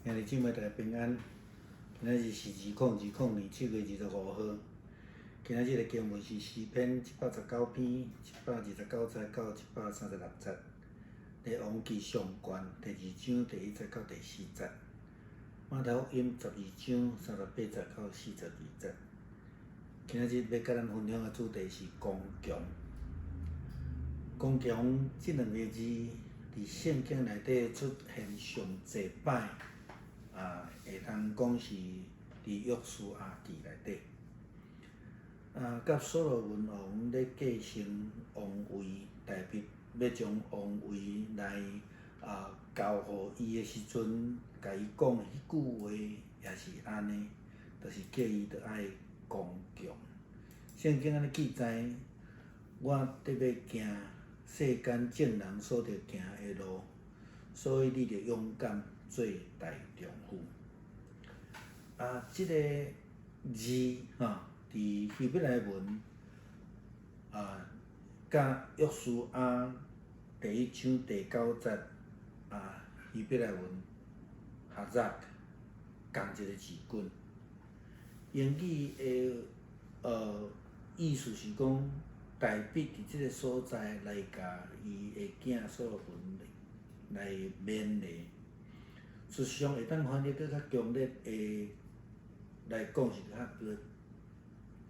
兄弟姊妹，大家平安。今仔日是2020年7月25号。今仔日的经文是诗篇119篇129节到136节，列王记上卷第2章第1节到第4节，马太福音12章38节到42节。今仔日要甲咱分享的主题是刚强。刚强这两个字伫圣经内底出现上侪摆。会通讲是伫约书亚记内底，甲所罗门王咧继承王位，大卫要将王位来交互伊的时阵，甲伊讲的迄句话也是安尼，就是叫伊着爱刚强。圣经安尼记载，我得要行世间正人所着行的路，所以你着勇敢做大丈夫。这个字伫希伯来文甲约书亚第1章第9节希伯来文哈扎共一个字根。英语的意思是讲，大卫伫即个所在来甲伊的囝所罗门来勉励。事实上，会当翻译搁较强烈的来讲是较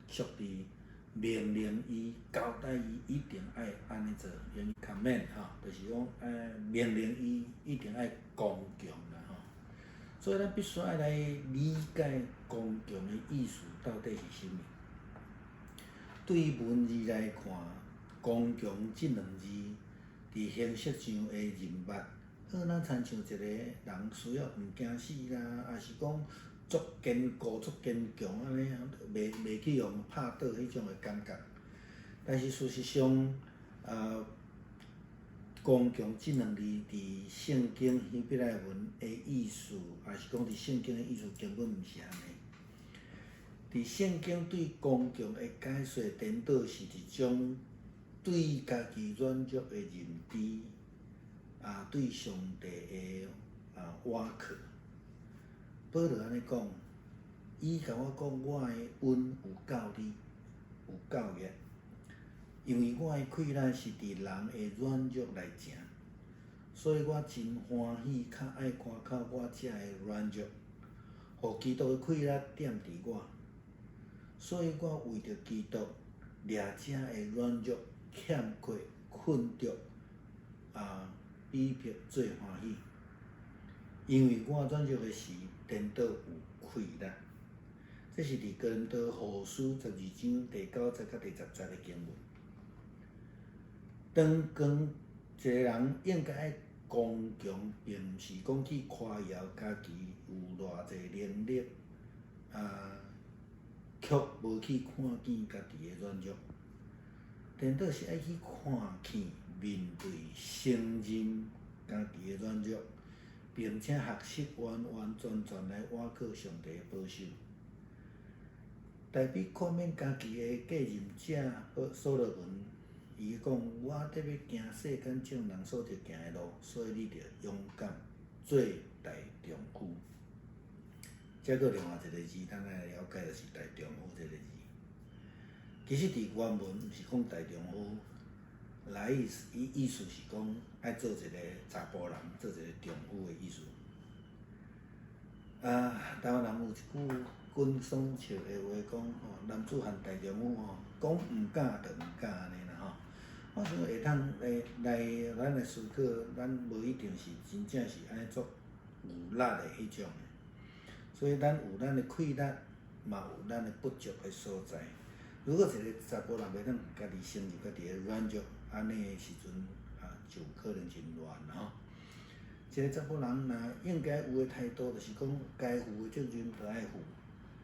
属于命令伊、交代伊一定爱安尼做，用 command 就是讲命令伊一定爱刚强啦所以咱必须爱来理解刚强的意思到底是啥物。对于文字来看，刚强这两字伫形式上的人物。好，咱亲像一个人需要毋惊死啦，也是讲足坚固、足坚强安尼，袂去用拍倒迄种的感觉。但是事实上，刚强这两字伫圣经希伯来文的意思，也是讲伫圣经的意思根本毋是安尼。伫圣经对刚强的解说，颠倒是一种对家己软弱的认知。对上帝的倚靠，保罗安尼讲，伊甲我讲，我的恩有够你，有够额，因为我的困难是伫人的软弱来成，所以我真欢喜，较爱看靠我遮的软弱，互基督的困难点伫我，所以我为着基督，掠遮的软弱、欠缺、困着比别做欢喜，因为我软弱的时，颠倒有困难。这是伫哥林多后书12章第9节到第10节的经文。当讲一个人应该爱刚强，并毋是讲去夸耀家己有偌济能力，却无去看见家己的软弱，颠倒是爱去看见。面对承认家己的软弱，并且学习完完全全来倚靠上帝的保守。大卫看免家己的继任者所罗门，伊讲：我得要行世间正人所着行的路，所以你着勇敢做大丈夫。再搁另外一个字，咱来了解就是大丈夫这个字。其实伫原文毋是讲大丈夫。意思是讲爱做一个查甫人，做一个丈夫的意思。台湾人有一句滚爽笑的话讲男子汉大丈夫讲毋敢就毋敢安尼啦我想会当来咱来思考，咱无一定是真正是安尼做有力的迄种的，所以咱有咱的困难，嘛有咱的不足的所在。如果一个查甫人袂当家己承认家己的软弱，安尼的时阵就可能真乱一个查甫人若应该有的态度，就是讲该负的责任就爱负，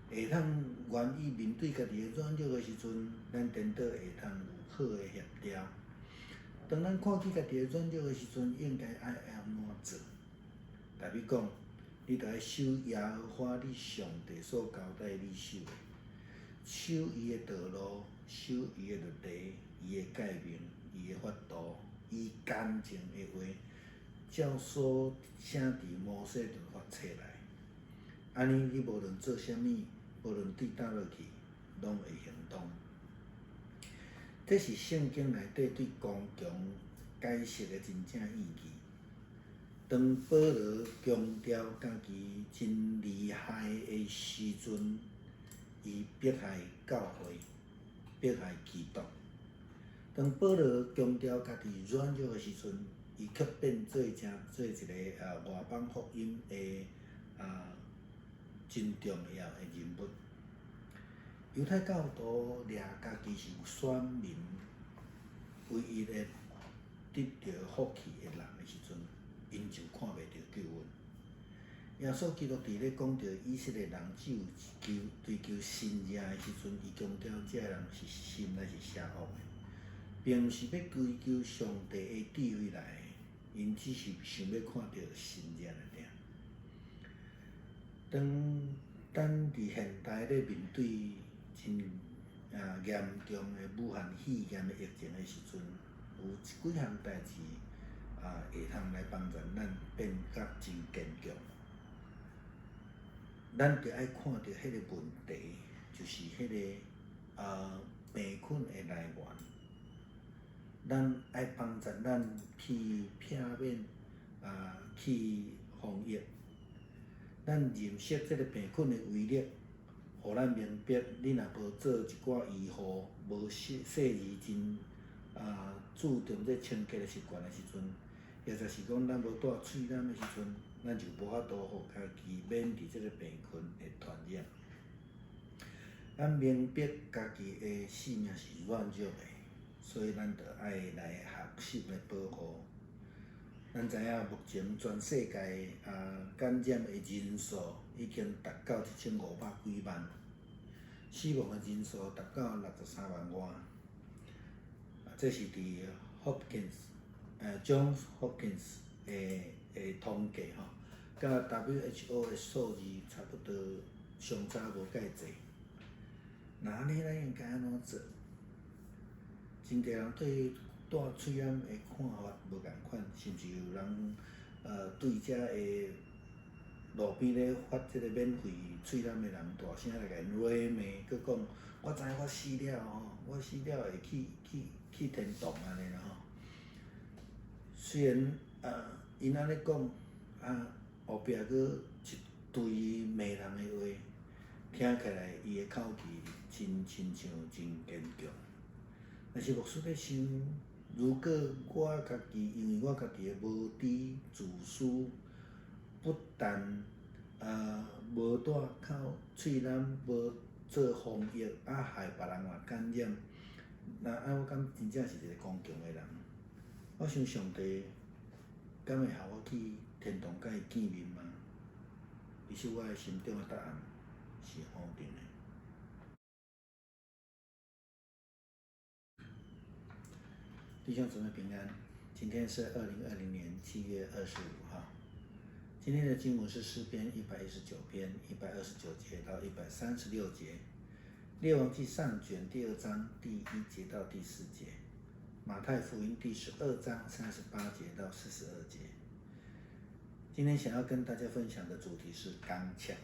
会当愿意面对家己的软弱的时阵，咱颠倒会通有好的协调。当咱看见家己的软弱的时阵，应该爱安怎做？大卫讲，你着爱守耶和华你上帝所交代你守的。守伊的道路，守伊的律例，伊的诫命，伊的法度，伊干净的话，照所写伫摩西律法册内，安尼你无论做啥物，无论对倒落去，拢会行动。这是圣经内底对刚强解释的真正意义。当保罗强调家己真厉害的时阵，伊迫害教会，迫害基督。当保罗强调家己软弱的时阵，伊却变做一个外邦福音的真重要的人物。犹太教徒掠家己是有选民，唯一的得到福气的人的时阵，因就看袂到救恩。耶稣基督伫咧讲到以色列人只有追求神业的时阵，伊强调这人是心乃是邪恶的，并毋是要追求上帝的智慧来的，因只是想要看到神业而已。当伫现代咧面对真严重的武汉肺炎的疫情的时阵，有几项代志会通来帮助咱变甲真坚强。咱着爱看到迄个问题，就是迄个病菌的来源。咱爱帮助咱去避免去防疫。咱认识这个病菌的威力，互咱明白，你若无做一寡预防，无细致真注重这清洁的习惯的时阵，或者是讲咱无戴喙染的时阵，咱就无法度互家己免伫这个病菌的传染。咱明白家己的性命是软弱的，所以咱着爱来学习来保护。咱知影目前全世界感染的人数已经达到1500几万，死亡的人数达到63万外。这是伫 Johns Hopkins 的统计吼，甲 WHO 的数字差不多相差无介济。那安尼咱应该安怎做？真侪人对戴喙染的看法无共款，甚至有人对遮个路边咧发即个免费喙染的人大声来甲因骂骂，佮讲我知我死了吼，我死了会去天堂安尼啦吼。虽然因安尼讲后壁佫一堆骂人的话，听起来伊的口气亲像真坚强。但是牧师要想，如果我家己因为我家己的无知自私，不但无戴口喙染，无做防疫，害别人也感染，那我感真正是一个刚强的人。我想上帝敢会互我去天堂甲伊见面吗？其实我的心中的答案是否定的。弟兄姊妹平安，今天是2020年7月25号。今天的经文是诗篇119篇129节到136节，列王记上卷第2章第1节到第4节，马太福音第12章38节到42节。今天想要跟大家分享的主题是刚强。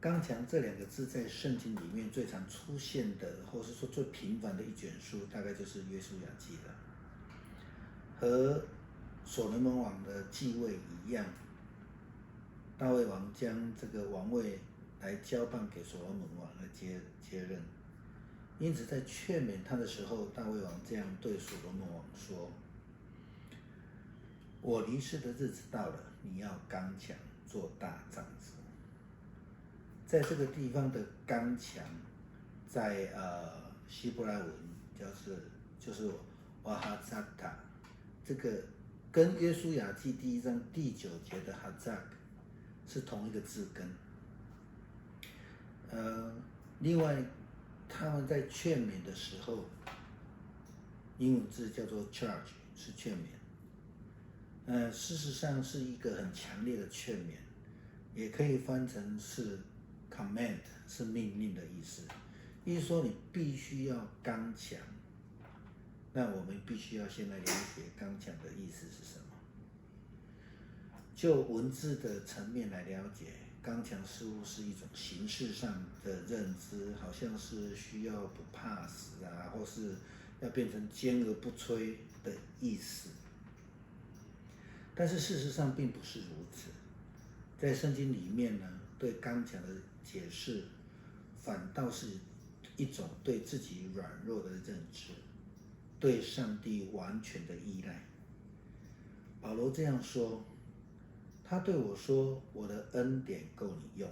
刚强这2个字在圣经里面最常出现的，或是说最频繁的一卷书，大概就是约书亚记了。和所罗门王的继位一样，大卫王将这个王位来交办给所罗门王来接任。因此在劝勉他的时候，大卫王这样对所罗门王说：我离世的日子到了，你要刚强，做大丈夫。在这个地方的刚强，在希伯来文就是瓦哈扎塔，这个跟约书亚记第1章第9节的哈扎是同一个字根。另外他们在劝勉的时候，英文字叫做 charge， 是劝勉。事实上是一个很强烈的劝勉，也可以翻成是 command， 是命令的意思。意思说你必须要刚强。那我们必须要先来了解刚强的意思是什么。就文字的层面来了解，刚强似乎是一种形式上的认知，好像是需要不怕死啊，或是要变成坚而不摧的意思。但是事实上并不是如此，在圣经里面呢，对刚强的解释，反倒是一种对自己软弱的认知，对上帝完全的依赖。保罗这样说，他对我说：“我的恩典够你用，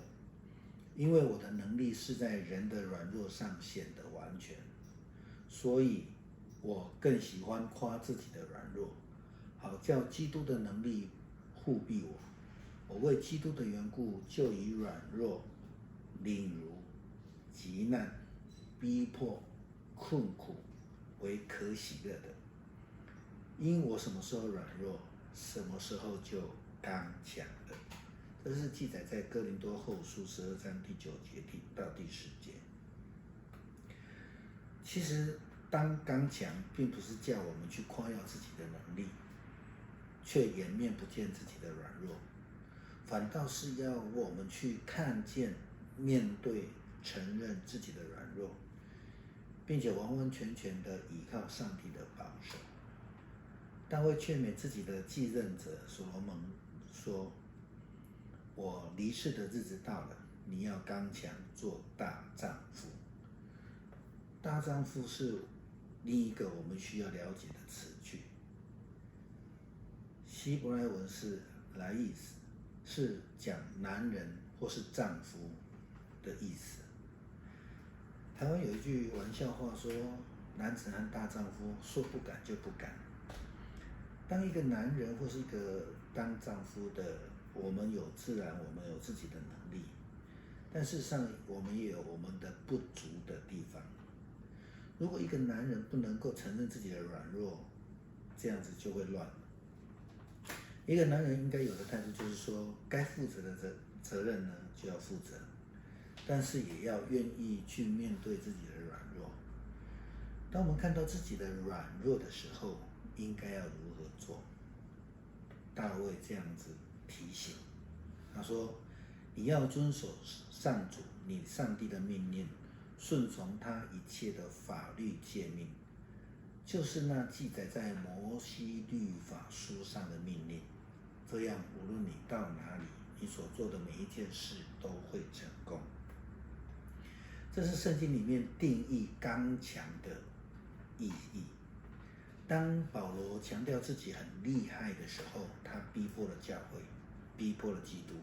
因为我的能力是在人的软弱上显得完全，所以我更喜欢夸自己的软弱，好叫基督的能力护庇我。我为基督的缘故，就以软弱、凌辱、急难、逼迫、困苦为可喜乐的，因我什么时候软弱，什么时候就刚强了。”这是记载在哥林多后书12章第9节到第10节。其实，当刚强并不是叫我们去夸耀自己的能力，却掩面不见自己的软弱，反倒是要我们去看见、面对、承认自己的软弱，并且完完全全的依靠上帝的保守。大卫劝勉自己的继任者所罗门说：“我离世的日子到了，你要刚强，做大丈夫。”大丈夫是另一个我们需要了解的词句，希伯来文是来意思，是讲男人或是丈夫的意思。台湾有一句玩笑话说：“男子汉大丈夫，说不敢就不敢。”当一个男人或是一个当丈夫的，我们有自然，我们有自己的能力，但事实上我们也有我们的不足的地方。如果一个男人不能够承认自己的软弱，这样子就会乱了。一个男人应该有的态度就是说，该负责的责任呢就要负责，但是也要愿意去面对自己的软弱。当我们看到自己的软弱的时候，应该要如何做？大卫这样子提醒，他说：“你要遵守上主你上帝的命令，顺从他一切的法律诫命，就是那记载在摩西律法书上的命令。这样，无论你到哪里，你所做的每一件事都会成功。”这是圣经里面定义刚强的意义。当保罗强调自己很厉害的时候，他逼迫了教会，逼迫了基督。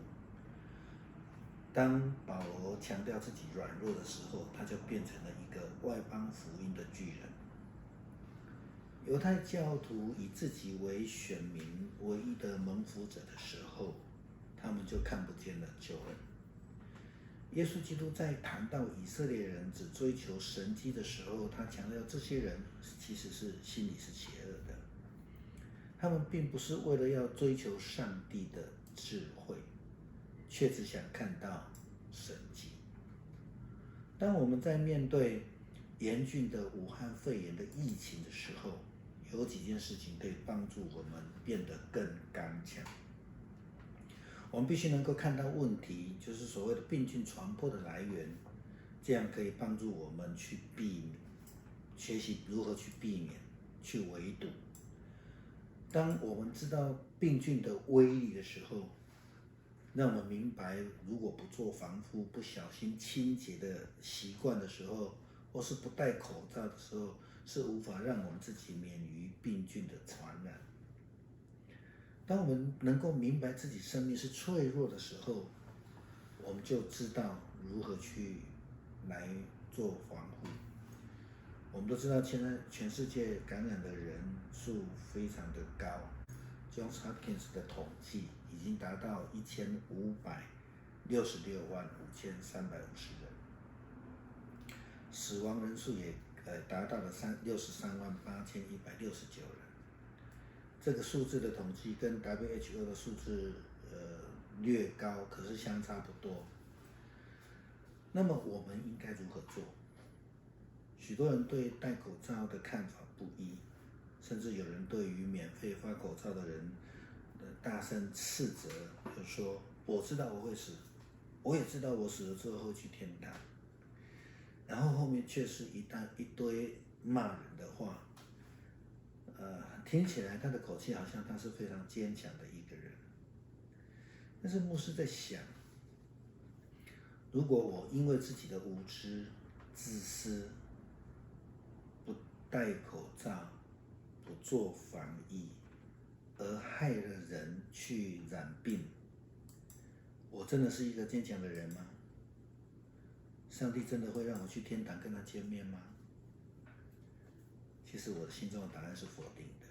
当保罗强调自己软弱的时候，他就变成了一个外邦福音的巨人。犹太教徒以自己为选民唯一的蒙福者的时候，他们就看不见了救恩。耶稣基督在谈到以色列人只追求神迹的时候，他强调这些人其实是心里是邪恶的，他们并不是为了要追求上帝的智慧，却只想看到神迹。当我们在面对严峻的武汉肺炎的疫情的时候，有几件事情可以帮助我们变得更刚强。我们必须能够看到问题，就是所谓的病菌传播的来源，这样可以帮助我们去学习如何去避免、去围堵。当我们知道病菌的威力的时候，让我们明白，如果不做防护、不小心清洁的习惯的时候，或是不戴口罩的时候，是无法让我们自己免于病菌的传染。当我们能够明白自己生命是脆弱的时候，我们就知道如何去来做防护。我们都知道，现在全世界感染的人数非常的高。Johns Hopkins 的统计已经达到1566万5350人，死亡人数也达到了63万8169人。这个数字的统计跟 WHO 的数字略高，可是相差不多。那么我们应该如何做？许多人对戴口罩的看法不一，甚至有人对于免费发口罩的人大声斥责，就说：“我知道我会死，我也知道我死了之后会去天堂，然后后面却是一堆骂人的话，听起来他的口气好像他是非常坚强的一个人。但是牧师在想，如果我因为自己的无知、自私，不戴口罩、不做防疫，而害了人去染病，我真的是一个坚强的人吗？上帝真的会让我去天堂跟他见面吗？其实我的心中的答案是否定的。